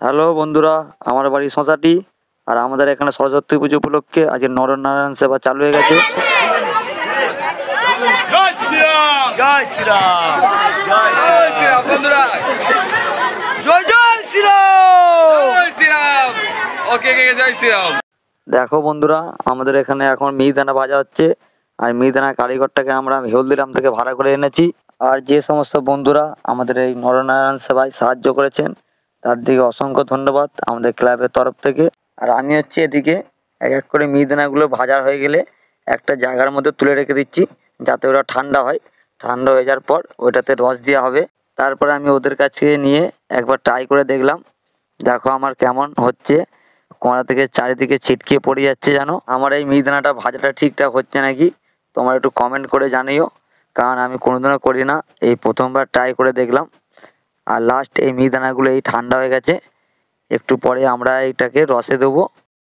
Hello বন্ধুরা, আমার বাড়ি শশাটি। আর আমাদের এখানে সরস্বতী পুজো উপলক্ষে আজকে নরনারায়ণ সেবা চালু হয়ে গেছে। জয় শ্রীরাম, জয় শ্রীরাম, জয় শ্রীরাম বন্ধুরা, জয় জয় শ্রীরাম, জয় শ্রীরাম। ওকে জয় শ্রীরাম। দেখো বন্ধুরা, আমাদের এখানে এখন মিহিদানা ভাজা হচ্ছে। আর মিহিদানা কারিগরটাকে আমরা হলদিরাম থেকে ভাড়া করে এনেছি। আর যে সমস্ত বন্ধুরা আমাদের এই নরনারায়ণ সেবায় সাহায্য করেছেন তার দিকে অসংখ্য ধন্যবাদ আমাদের ক্লাবের তরফ থেকে। আর আমি হচ্ছে এদিকে এক এক করে মিহিদানাগুলো ভাজা হয়ে গেলে একটা জায়গার মধ্যে তুলে রেখে দিচ্ছি, যাতে ওরা ঠান্ডা হয়। ঠান্ডা হয়ে যাওয়ার পর ওইটাতে রস দেওয়া হবে। তারপরে আমি ওদের কাছে নিয়ে একবার ট্রাই করে দেখলাম। দেখো আমার কেমন হচ্ছে, কোণা থেকে চারিদিকে ছিটকে পড়ে যাচ্ছে যেন। আমার এই মিহিদানাটা ভাজাটা ঠিকঠাক হচ্ছে নাকি তোমরা একটু কমেন্ট করে জানিও, কারণ আমি কোনোদিনও করি না, এই প্রথমবার ট্রাই করে দেখলাম। আর লাস্ট এই মিহিদানাগুলো এই ঠান্ডা হয়ে গেছে, একটু পরে আমরা এইটাকে রসে দেবো।